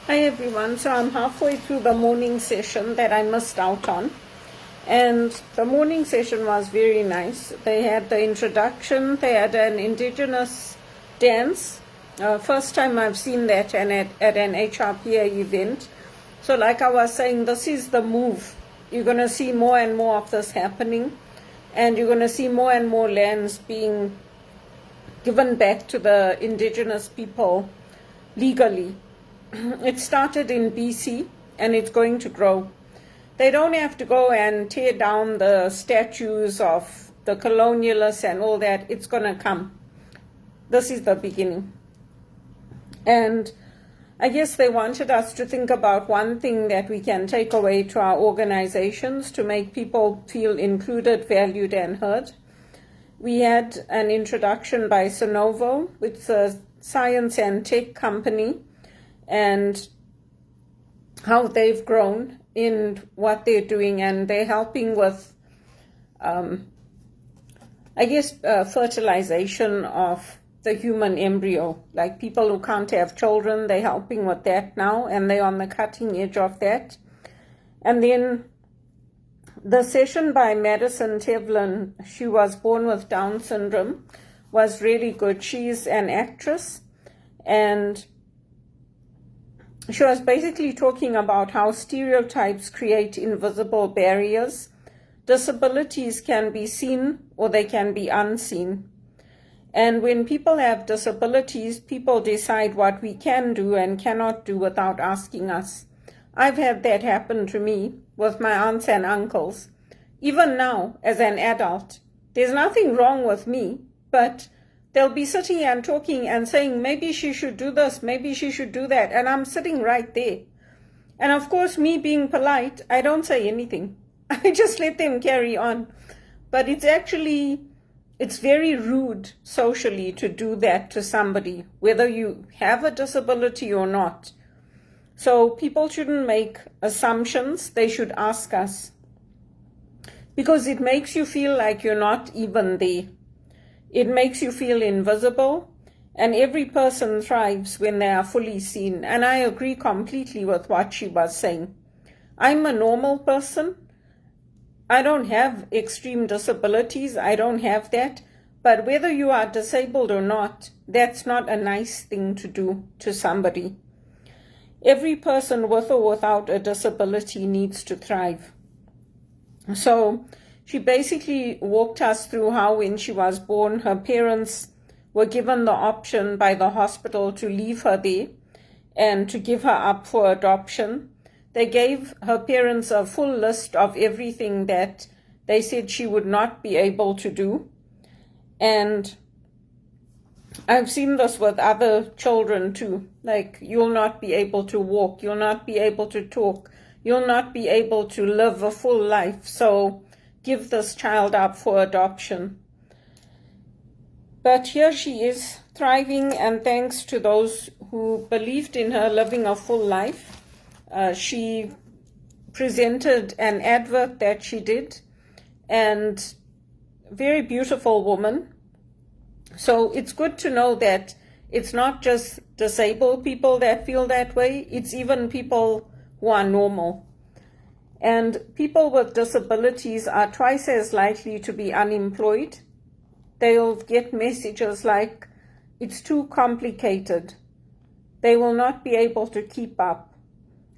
Hi everyone, so I'm halfway through the morning session that I missed out on, and the morning session was very nice. They had the introduction, they had an indigenous dance, first time I've seen that and at an HRPA event. So like I was saying, this is the move. You're going to see more and more of this happening, and you're going to see more and more lands being given back to the indigenous people legally. It started in BC and it's going to grow. They don't have to go and tear down the statues of the colonialists and all that. It's going to come. This is the beginning. And I guess they wanted us to think about one thing that we can take away to our organizations to make people feel included, valued, and heard. We had an introduction by Sonovo, which is a science and tech company, and how they've grown in what they're doing, and they're helping with, fertilization of the human embryo. Like people who can't have children, they're helping with that now, and they're on the cutting edge of that. And then the session by Madison Tevlin, she was born with Down syndrome, was really good. She's an actress, and she was basically talking about how stereotypes create invisible barriers. Disabilities can be seen or they can be unseen. And when people have disabilities, people decide what we can do and cannot do without asking us. I've had that happen to me with my aunts and uncles. Even now, as an adult, there's nothing wrong with me, but they'll be sitting and talking and saying, maybe she should do this, maybe she should do that. And I'm sitting right there. And of course, me being polite, I don't say anything. I just let them carry on. But it's very rude socially to do that to somebody, whether you have a disability or not. So people shouldn't make assumptions. They should ask us. Because it makes you feel like you're not even there. It makes you feel invisible, and every person thrives when they are fully seen. And I agree completely with what she was saying. I'm a normal person. I don't have extreme disabilities. I don't have that. But whether you are disabled or not, that's not a nice thing to do to somebody. Every person with or without a disability needs to thrive. So she basically walked us through how when she was born, her parents were given the option by the hospital to leave her there and to give her up for adoption. They gave her parents a full list of everything that they said she would not be able to do. And I've seen this with other children too. Like, you'll not be able to walk, you'll not be able to talk, you'll not be able to live a full life. So give this child up for adoption. But here she is, thriving, and thanks to those who believed in her living a full life. She presented an advert that she did, and very beautiful woman. So it's good to know that it's not just disabled people that feel that way, it's even people who are normal. And people with disabilities are twice as likely to be unemployed. They'll get messages like, it's too complicated. They will not be able to keep up.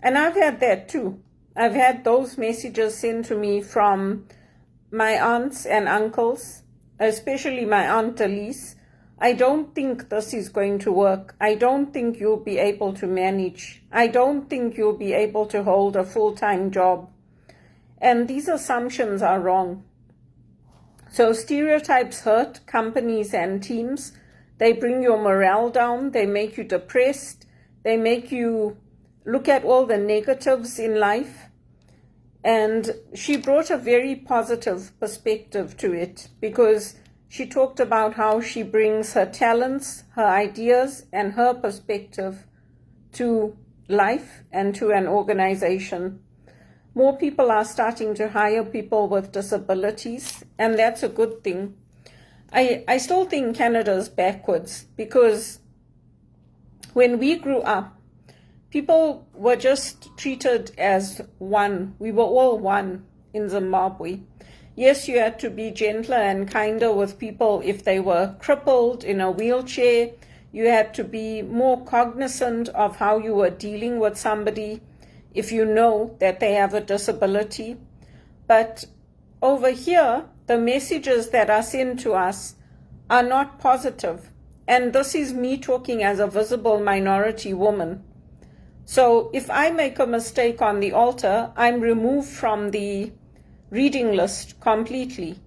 And I've had that too. I've had those messages sent to me from my aunts and uncles, especially my Aunt Elise. I don't think this is going to work. I don't think you'll be able to manage. I don't think you'll be able to hold a full-time job. And these assumptions are wrong. So stereotypes hurt companies and teams. They bring your morale down. They make you depressed. They make you look at all the negatives in life. And she brought a very positive perspective to it, because she talked about how she brings her talents, her ideas, and her perspective to life and to an organization. More people are starting to hire people with disabilities, and that's a good thing. I still think Canada's backwards, because when we grew up, people were just treated as one. We were all one in Zimbabwe. Yes, you had to be gentler and kinder with people if they were crippled in a wheelchair. You had to be more cognizant of how you were dealing with somebody if you know that they have a disability. But over here, the messages that are sent to us are not positive. And this is me talking as a visible minority woman. So if I make a mistake on the altar, I'm removed from the reading list completely.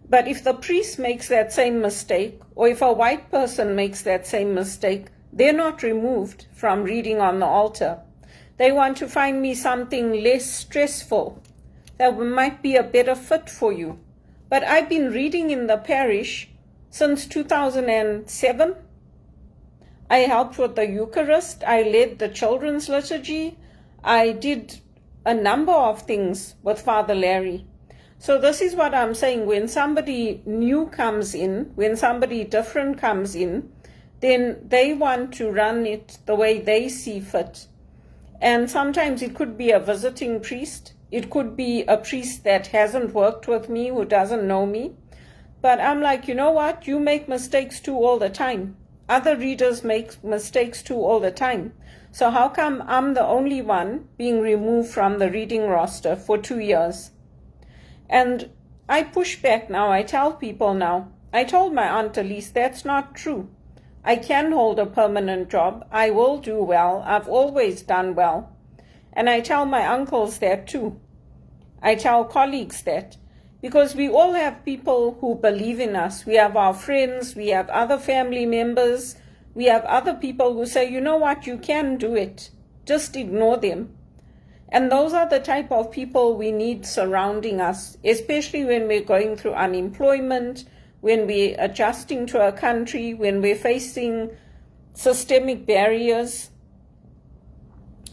But if the priest makes that same mistake, or if a white person makes that same mistake, they're not removed from reading on the altar. They want to find me something less stressful that might be a better fit for you. But I've been reading in the parish since 2007. I helped with the Eucharist. I led the children's liturgy. I did a number of things with Father Larry. So this is what I'm saying. When somebody new comes in, when somebody different comes in, then they want to run it the way they see fit. And sometimes it could be a visiting priest. It could be a priest that hasn't worked with me, who doesn't know me. But I'm like, you know what? You make mistakes too all the time. Other readers make mistakes too all the time. So how come I'm the only one being removed from the reading roster for 2 years? And I push back now. I tell people now. I told my Aunt Elise, that's not true. I can hold a permanent job. I will do well. I've always done well. And I tell my uncles that too. I tell colleagues that. Because we all have people who believe in us. We have our friends. We have other family members. We have other people who say, you know what, you can do it. Just ignore them. And those are the type of people we need surrounding us, especially when we're going through unemployment, when we're adjusting to a country, when we're facing systemic barriers.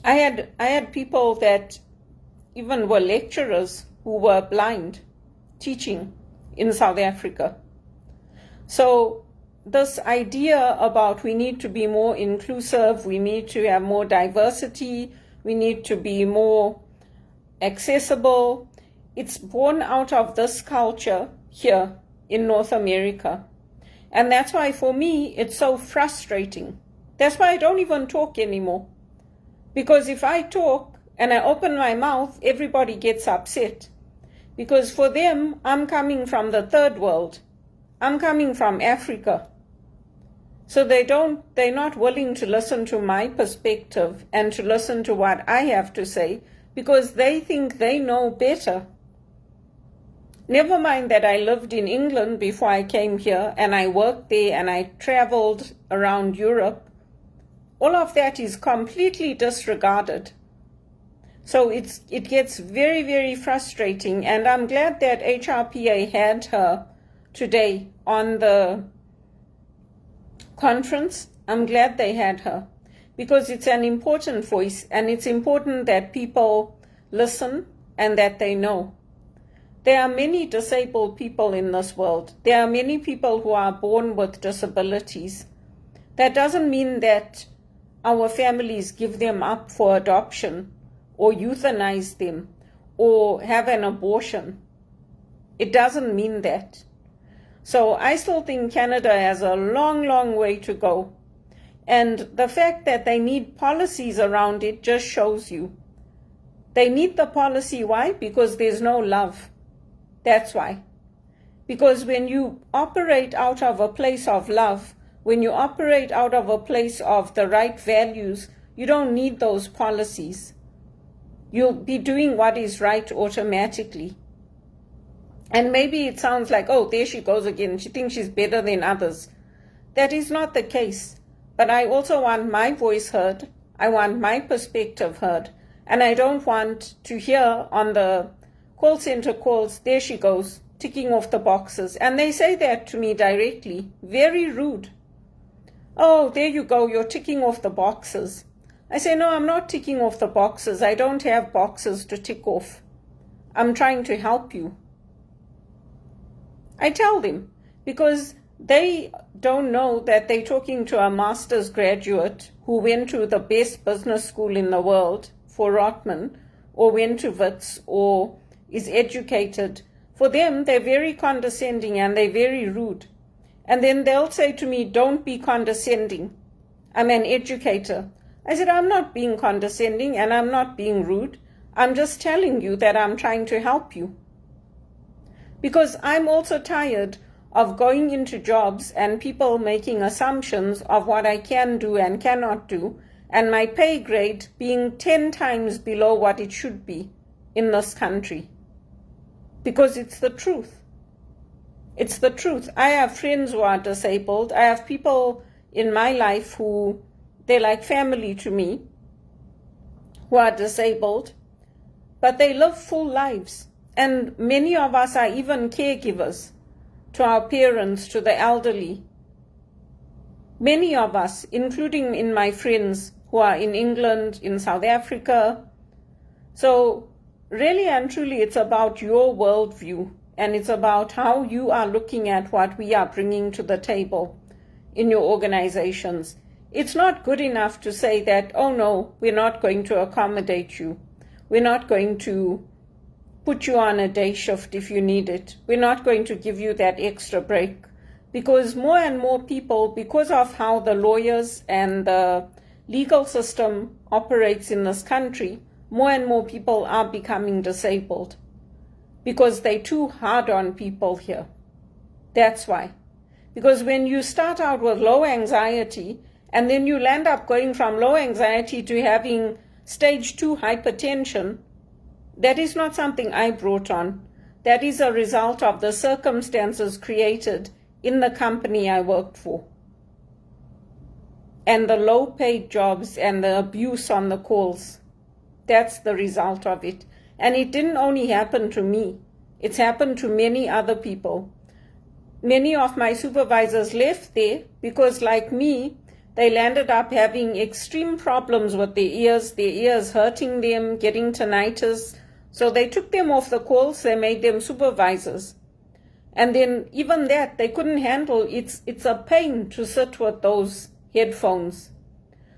I had people that even were lecturers who were blind teaching in South Africa. So this idea about we need to be more inclusive, we need to have more diversity, we need to be more accessible, it's born out of this culture here in North America. And that's why for me it's so frustrating. That's why I don't even talk anymore. Because if I talk and I open my mouth, everybody gets upset. Because for them, I'm coming from the third world. I'm coming from Africa. So they're not willing to listen to my perspective and to listen to what I have to say because they think they know better. Never mind that I lived in England before I came here and I worked there and I traveled around Europe. All of that is completely disregarded. So it gets very, very frustrating, and I'm glad that HRPA had her today on the conference. I'm glad they had her because it's an important voice, and it's important that people listen and that they know. There are many disabled people in this world. There are many people who are born with disabilities. That doesn't mean that our families give them up for adoption or euthanize them, or have an abortion. It doesn't mean that. So I still think Canada has a long, long way to go. And the fact that they need policies around it just shows you. They need the policy. Why? Because there's no love. That's why. Because when you operate out of a place of love, when you operate out of a place of the right values, you don't need those policies. You'll be doing what is right automatically. And maybe it sounds like, oh, there she goes again. She thinks she's better than others. That is not the case. But I also want my voice heard. I want my perspective heard. And I don't want to hear on the call center calls, there she goes, ticking off the boxes. And they say that to me directly. Very rude. Oh, there you go, you're ticking off the boxes. I say, no, I'm not ticking off the boxes. I don't have boxes to tick off. I'm trying to help you. I tell them because they don't know that they're talking to a master's graduate who went to the best business school in the world for Rotman, or went to Wits, or is educated, for them, they're very condescending and they're very rude. And then they'll say to me, don't be condescending. I'm an educator. I said, I'm not being condescending and I'm not being rude. I'm just telling you that I'm trying to help you. Because I'm also tired of going into jobs and people making assumptions of what I can do and cannot do, and my pay grade being 10 times below what it should be in this country. Because it's the truth. It's the truth. I have friends who are disabled. I have people in my life who, they're like family to me, who are disabled, but they live full lives. And many of us are even caregivers to our parents, to the elderly. Many of us, including in my friends who are in England, in South Africa. So really and truly, it's about your worldview, and it's about how you are looking at what we are bringing to the table in your organizations. It's not good enough to say that, oh no, we're not going to accommodate you. We're not going to put you on a day shift if you need it. We're not going to give you that extra break. Because more and more people, because of how the lawyers and the legal system operates in this country, more and more people are becoming disabled. Because they're too hard on people here. That's why. Because when you start out with low anxiety, and then you land up going from low anxiety to having stage 2 hypertension, that is not something I brought on. That is a result of the circumstances created in the company I worked for. And the low paid jobs and the abuse on the calls. That's the result of it. And it didn't only happen to me. It's happened to many other people. Many of my supervisors left there because, like me, they landed up having extreme problems with their ears hurting them, getting tinnitus. So they took them off the calls, they made them supervisors. And then even that, they couldn't handle. It's a pain to sit with those headphones.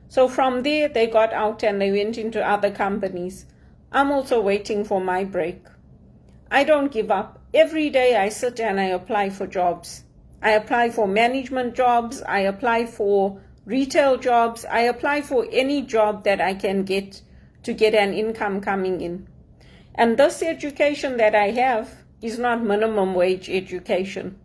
So from there, they got out and they went into other companies. I'm also waiting for my break. I don't give up. Every day I sit and I apply for jobs. I apply for management jobs. I apply for retail jobs. I apply for any job that I can get to get an income coming in. And this education that I have is not minimum wage education,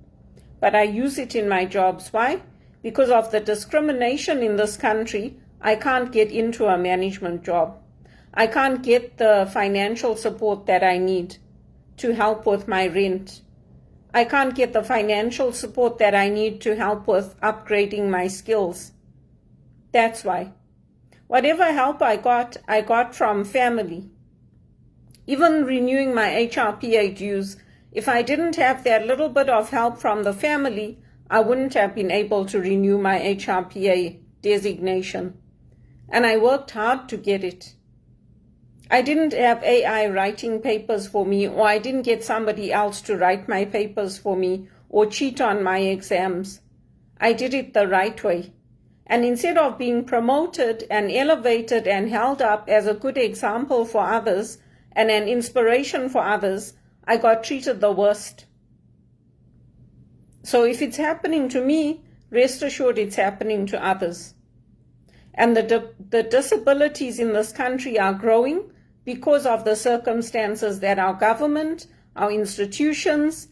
but I use it in my jobs. Why? Because of the discrimination in this country, I can't get into a management job. I can't get the financial support that I need to help with my rent. I can't get the financial support that I need to help with upgrading my skills. That's why. Whatever help I got from family. Even renewing my HRPA dues, if I didn't have that little bit of help from the family, I wouldn't have been able to renew my HRPA designation. And I worked hard to get it. I didn't have AI writing papers for me, or I didn't get somebody else to write my papers for me or cheat on my exams. I did it the right way. And instead of being promoted and elevated and held up as a good example for others and an inspiration for others, I got treated the worst. So if it's happening to me, rest assured it's happening to others. And the disabilities in this country are growing because of the circumstances that our government, our institutions,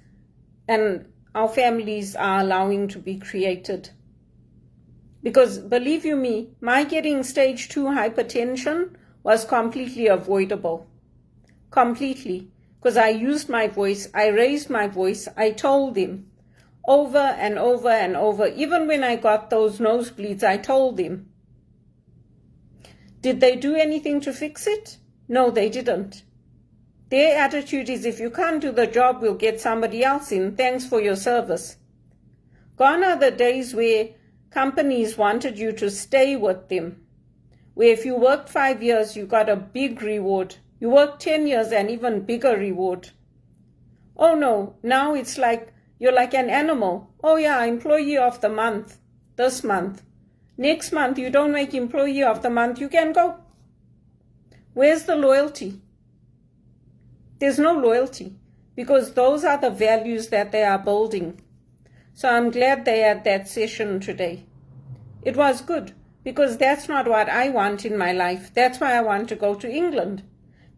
and our families are allowing to be created. Because believe you me, my getting stage 2 hypertension was completely avoidable. Completely. Because I used my voice, I raised my voice, I told them over and over and over. Even when I got those nosebleeds, I told them. Did they do anything to fix it? No, they didn't. Their attitude is, if you can't do the job, we'll get somebody else in. Thanks for your service. Gone are the days where companies wanted you to stay with them, where if you worked 5 years, you got a big reward. You worked 10 years and even bigger reward. Oh no, now it's like you're like an animal. Oh yeah, employee of the month, this month. Next month, you don't make Employee of the Month, you can go. Where's the loyalty? There's no loyalty, because those are the values that they are building. So I'm glad they had that session today. It was good, because that's not what I want in my life. That's why I want to go to England,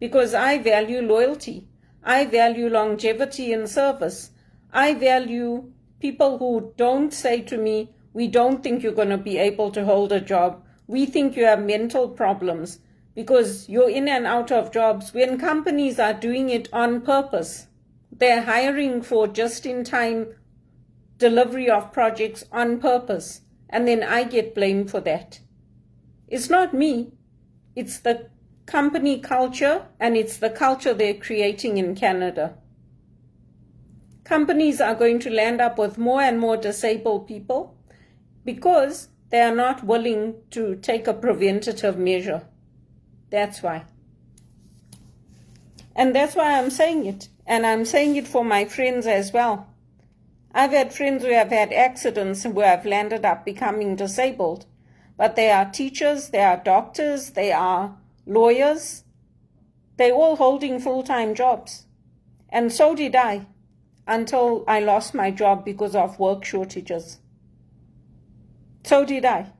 because I value loyalty. I value longevity in service. I value people who don't say to me, we don't think you're going to be able to hold a job. We think you have mental problems because you're in and out of jobs, when companies are doing it on purpose. They're hiring for just-in-time delivery of projects on purpose, and then I get blamed for that. It's not me. It's the company culture, and it's the culture they're creating in Canada. Companies are going to land up with more and more disabled people because they are not willing to take a preventative measure. That's why. And that's why I'm saying it. And I'm saying it for my friends as well. I've had friends who have had accidents who have landed up becoming disabled. But they are teachers, they are doctors, they are lawyers. They're all holding full-time jobs. And so did I, until I lost my job because of work shortages. So did I.